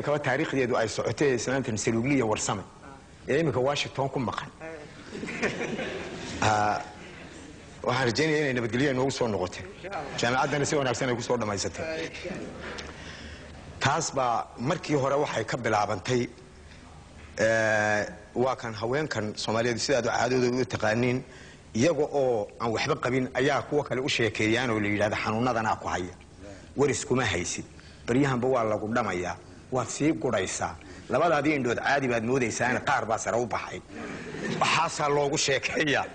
كمان تاريخ ديدو أي سعوتة سنة سلوكية ورسمة يعني إمك واشنطن كم مقن waxaan rajaynayaa inay nabadgelyo noogu soo noqoto jaamacadana si wanaagsan ay ku soo dhamaysatay taas baa markii hore waxay ka bilaabantay waa kan haweenkan Soomaaliyeed sidaad caadadooda u taqaaniin iyaga oo aan waxba qabin ayaa kuwa kale u sheekeeyaan oo la yiraahdo xanuunadana ku haya waris kuma haysid bariyahanba waa lagu dhamayaa waad sii gudaysaa labadaadii indhood caadi baad moodaysaa in qaar baa sare u baxay waxaasa loogu sheekeeyaa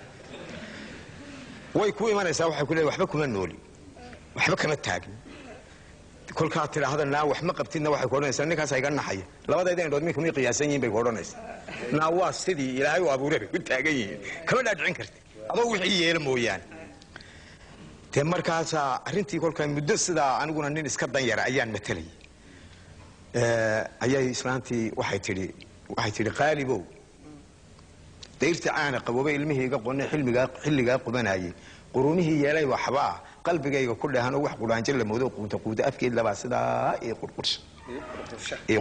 way ku imanaysaa waxay ku leeyahay waxba kuma nooli waxba kama taagin kolka tiraahdaa wax ma qabtidna waxay ku oranaysaa ninkaas ay ganaxay labadayda indhood mid kuma qiyaasan yihiin bay ku oranaysaa waa sidii ilaahay u abuuray ku taagan yihiin kama dhaadhicin kartid adoo wixii yeelo mooyaan te markaas arintii kolka muddo sida aniguna nin iska dan yar ayaan matalay ayay islaantii waxay tiri qaalibow deyrta caana qabooba ilmihayga qonay xilliga qubanayay quruumihii yeelay waxba qalbigayga ku dhahan oo wax quraanjir la moodo quuta afkeed laba sida ee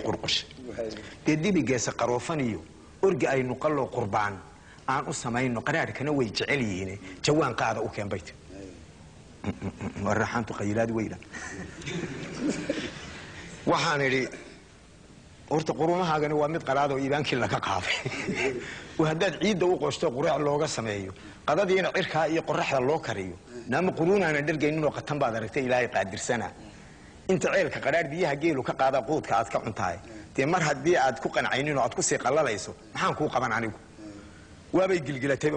qurqursh dibigeesa qaroofan iyo orgi ay nuqallo qurbaan aan u sameeyno qaraarkana way jecel yihiin jawaan qaada u keen bayt waraxantu qaylaad weyna waxaan iri horta quruumahaagana waa mid qaraad oo iibaankii laga qaaday وهداد عيد دو قشطة قراء لوجا سمايو قضاء هنا عركها يقرح الله كريو نام قرونا أنا درج إنه قتم بعد ركتي إلهي قادر سنة أنت عيلك قرار بيها جيل وكقاعدة قود كعاد كعنتاي تمر هاد بيها عاد كوكن عينين وعاد كوسيق الله ليسو ما حن كوكا من عنيكو وابي جلجلتي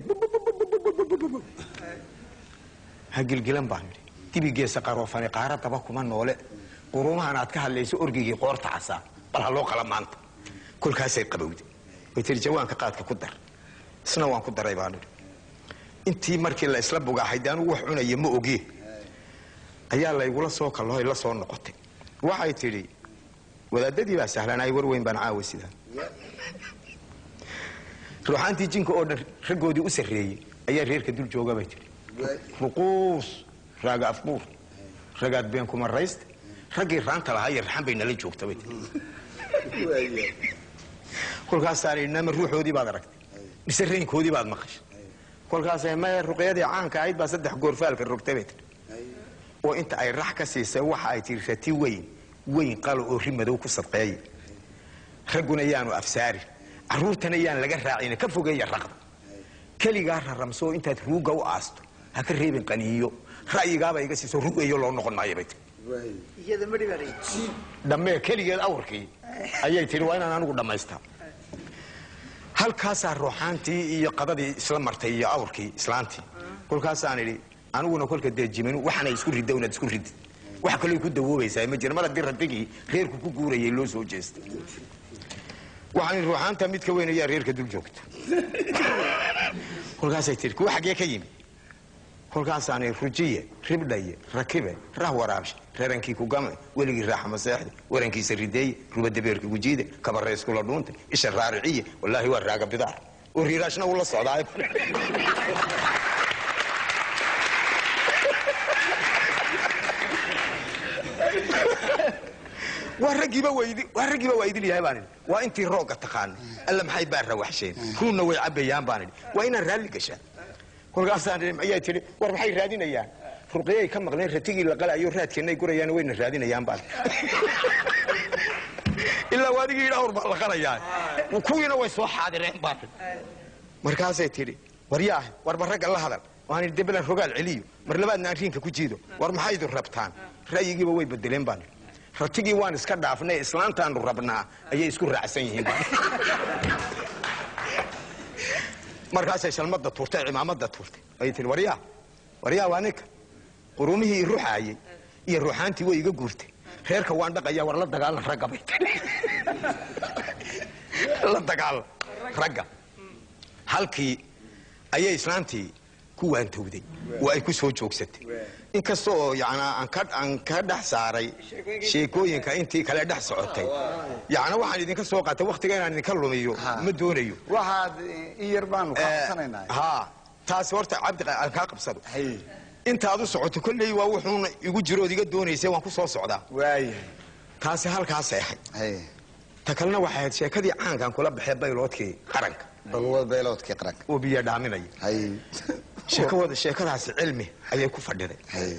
هجلجلن بانري تبي جيس قروفاني قارة تباكو من نولة قرونا أنا عاد كهالليسو أرجي قارة عسى بل هاللو قلم أنت كل كاسي قبودي ويترجوان كقادك كدر سنوان كدر أيبانو أنتي مركي الله إسلام بقى حيدان وحنا يموجي أيا الله يقول صوك الله إلا صون نقطة واحد تري ولا ددي بس سهلنا يور وين بنعاوس ده روح أنتي جينك أوردر رجودي أسرية أيا غير كدول جوجا بيتري رقوص راجع أفكور رجعت بينكم الرئيس رجع رانت على هاي الرحم بين اللي جوك تبيت كل كاس صار إنما الروح ودي بعد ركض مسرين كودي بعد مخش كل كاس ما الرقية دي عانك عيد بس صدق غرفة في الركتبت وأنت أي راح كسيسة وحاي تيرفتي وين قالوا أريم دوك الصدقية خرجنا يان وأفساري عروتنا يان لقى راعينا كفوا جاي الرقض كلي جار الرمسو أنت تروجا وأستو هكرهين قنيو رأي جابا يقصي سروق يلون نقول ما يبيت هذا مري مري دمه كلي جال أوركي أيه تروينا أنا نقول دم يستها هل كاسر روحانتي يقضي إسلام مرتي أوركي إسلامتي كل كاسر أنا أقول كل كده جميل وحنا يسكر الدولة تسكر الد وحكي يكون دوبه يساي مجرد ما تدير ردقي غير كوكورة يلوس وجست وحنا روحانتا متكوين يا غير كدول جوكت كل كاسر تركوا حاجة كيم كل كاسر أنا رجية ربدية ركبة راه رابش رانكي كوجامة ولقي راح مساحد ورانكي سردية روبد بيرك وجيدة كبر رئيس كل دونت إيش الرارعية والله هو الراقب بدار وريراشنا ولا صعداء والرقيبة ويدي لي هاي وأنتي روقة تقان ألا محي بارة وحشين كلنا ويعبي يان باني وين الرالي قشان كل قاصان أيها تري وربحي رادين أيام فرقية كم مغنين رتيجي لقلا أيوه رات كنا يقول أيان وين الرادين أيام بان إلا وادي يلا وربح لقلا أيان وكوينا ويسوح حاضرين بان مركزي تري ورياه وربح رجع الله هذا وأنا الدبل الرجال عليو مرلبات نارين كوجيدو وربحي ذو الربطان رأيي جيبوا ويبدلين بان رتيجي وان اسكت عفني إسلام تان ربنا أيه يسكر رأسين مركز إيش المدة تورتي مع مدة تورتي أيتين وريا وانك قرومه يروح عاي يروح أنت ويجي جورتي خير كوان بقى يا ورلا دقال رقبت لا دقال رقب halkii ayay islaantii ku waantowday oo ay ku soo joogsatay inkastoo aan ka dhax saaray sheekooyinka intii kale dhax socotay waxaan idinka soo qaatay waqtiga inaan idinka lumiyo ma doonayo waxaad iyar baanu ka qabsanaynaa taas horta cabdi aan ka qabsado inta aad u socoto kulli waa wuxuu igu jiro idiga doonaysay waan ku soo socdaa waay taas halkaas ay takalna waxay sheekadii caankan kula baxay bayloodkii qaranka balwad bayloodkii qaranka oo biyo dhaaminay hay sheekadaasi cilmi ayay ku fadhiday hay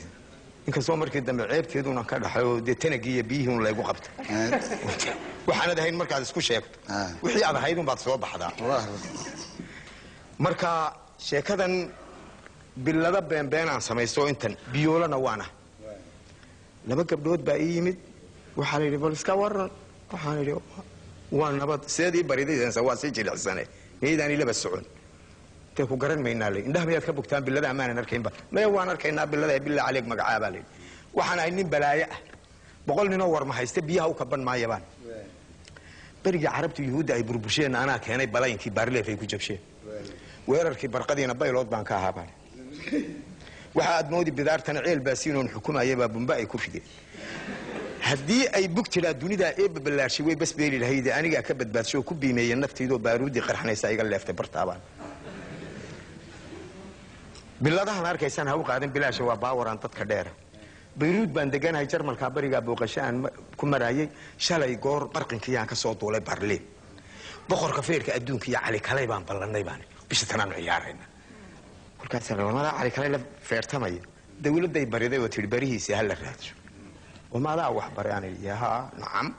inkastoo markii dambe ceebteeduna ka dhaxayo dee tanagii iyo biyihii un laygu qabtay waxaanad ahayn markaad isku sheegto wixii aad ahayd unbaad soo baxdaa marka sheekadan bilada beenbeenaan samaysto intan biyoolana waana laba gabdhood baa ii yimid waxaa la yidhi bal iska waran waxaan idhi waa nabad seedii baridaysa waa sii jilicsane niyaydaan ilaba socon te ku garan maynaa le indhaha mayaad ka bogtaan bilada amaanan arkaynba maya waan arkaynaa bilada bilaa caleeg magacaabaa layidhi waxaan ahay nin balaayo ah 100 ninoo warma haysta biyaha u kaban maayabaan berigii carabtu yuhuudda ay burbursheen anaa keenay balaynkii baarleef ay ku jabsheen weerarkii barqadiina baylood baan ka ahaa baan waxa aad moodi bidaartana ceel baasiinoon xukumayay baa bumba ay ku fideen haddii ay bugtiraa dunida ee babalaashay way bas beeli lahayd aniga ka badbaadsho ku biimeeyay nafteedo baaruudi qarxanaysa iga leeftay bartaabaan biladahan arkaysan ha u qaadan bilaasha waa baawaran dadka dheer bayruud baan deganahay jarmalka bariga booqashaan ku marayay shalay goor barqinkii aan ka soo duulay Berlin boqorka feerka adduunka iyo cali kalay baan ballanay baan bisha tanaan ciyaarayna kulkaas walaal cali kalay la feertamay dawladday bariday oo tii barihiisa hal la raadso وما وحبر يعني ياها نعم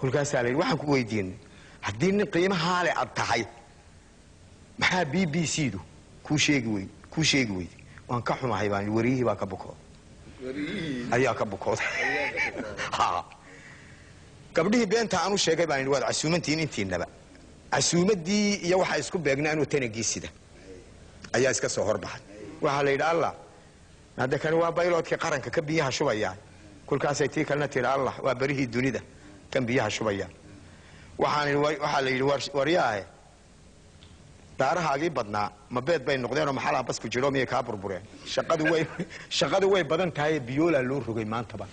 كل كاس علي waxaan ku weydiin hadii nin qiimaha leh aad tahay maxaa BBC du ku sheegi weyd waan ka xumahay baan wariyay baa ka buko ayaa ka buko ha gabdhihii beenta aanu sheegay baan waad casuumantiin intiinaba casuumadii iyo waxa isku beegnaa inuu tanagiisida ayaa iska soo horbaxay waxa la yiraahdaa Allah hada kan waa bayloodkii qaranka ka biyaha shubaya kulkaasay tii kalna tiri Allah waa barihii dunida kan biyaha shubaya waxa la yiri wariyaaye daarahaagii badnaa ma beed bay noqdeen oo maxaa bas ku jiro miyay ka burbureen shaqadu way badan tahay biyoola loo rogay maanta ba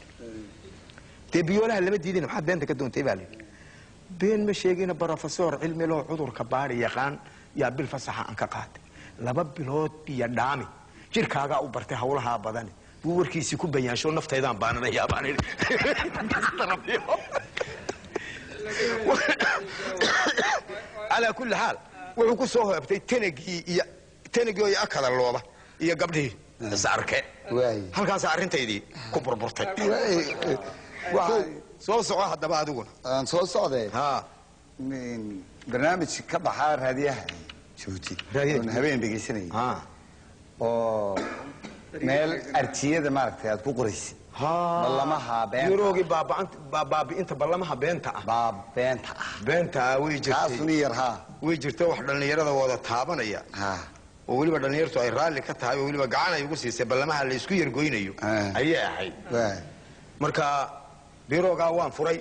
te biyoolaha lama diidin waxa beenta ka doontay baa been ma sheegina professor cilmi loo cudurka baari yaqaan yaa bil fasaxa aan ka qaatay 2 bilood biyo dhaami jirkaaga u bartay hawlaha badan buu warkiisi ku bayaansho nafteedaan baananayaa baan على كل حال wuxuu ku soo hoobtay tanagii oo akala looba iyo gabdhii saarke halkaas arintaydii ku burburtay soo soco hadaba adiguna aan soo socday ha barnaamij ka baxaa raadiyaha joogti habeen dhageysanay ha oo meel artiyada maaragtay aad ku qoraysid ballamaha beenta yuroogi baabi inta ballamaha beenta ah beenta way jirtay taasuna yar ha way jirtay wax dhalinyarada wada taabanaya ha oo waliba dhalinyartu ay raali ka tahay oo waliba gacan ay ugu siisay ballamaha la isku yargoynayo ayay ahayd marka birooga waan furay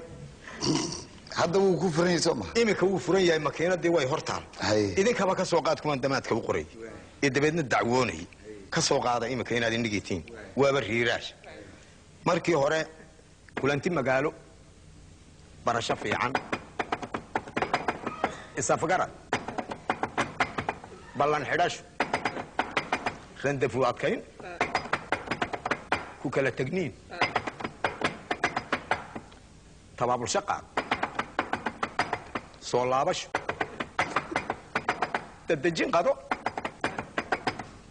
hadda wuu ku furan yahay Soomaa imika wuu furan yahay makiinadii way hortaan idinkaba ka soo qaad kuman damaadka u qoray ee dabeedna dacwoonay ka soo qaada imika inaad indhigitiin waaba riiraash markii hore kulanti magaalo barasho fiican isafgara ballan xidhash randafu adkayn ku kala tagniin tabaabul shaqa soo laabash dadajin qado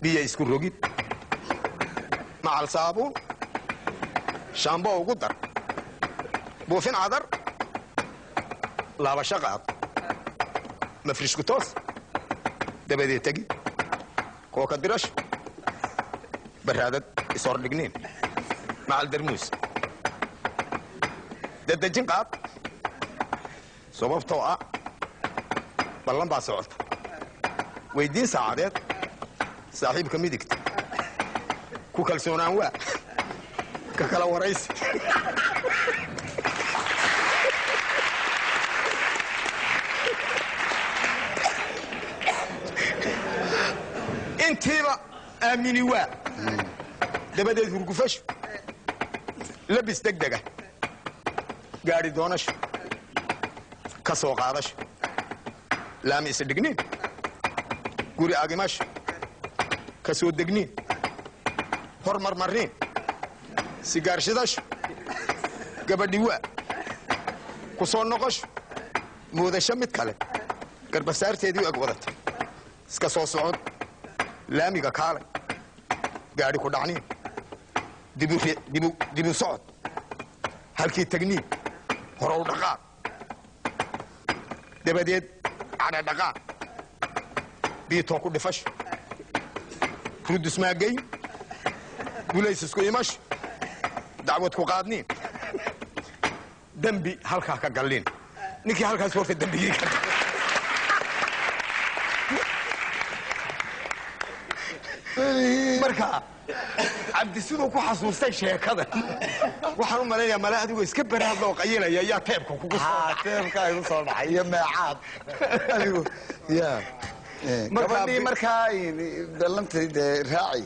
biyo isku rogid macal saabuun shaambo ugu dar buufin cadar laabasho qaad mafrishku toos dabadeed tegi kooka dirash baraadad ishordhigniin macal darmuus dadajin qaad sababtoo ah ballan baa socota weydiin saacadeed saaxiibka midigta ku kalsoonaan waa ka kala waraysi intiiba aamini waa dabadeed hurgufashu labis degdega gaari doonashu ka soo qaadashu laami isa dhigniin guri agimashu ka soo degniin hormar marniin sigaar shidashu gabadhi waa ku soo noqosho muudasho mid kale garbasaarteedii ag wadata iska soo socod laamiga kaalay gaadhi ku dhacniin dibu socod halkii tagniin horow dhaqaaq dabadeed cadha dhaqaaq biitoo ku dhifasho rudusmaagayn gulays isku imasho dacwad ku qaadniin dembi halkaa ka galliin ninkii halkaas horta dembigii ka marka cabdi siduu ku xasuustay sheekada waxaan u malaynayaa mala adigoo iska baraad loo qayilaya ayaa teebka kugu soo teebka igu soo dhacay iyo meecaad adigu ya gabadhii markaa ballantay dee raaci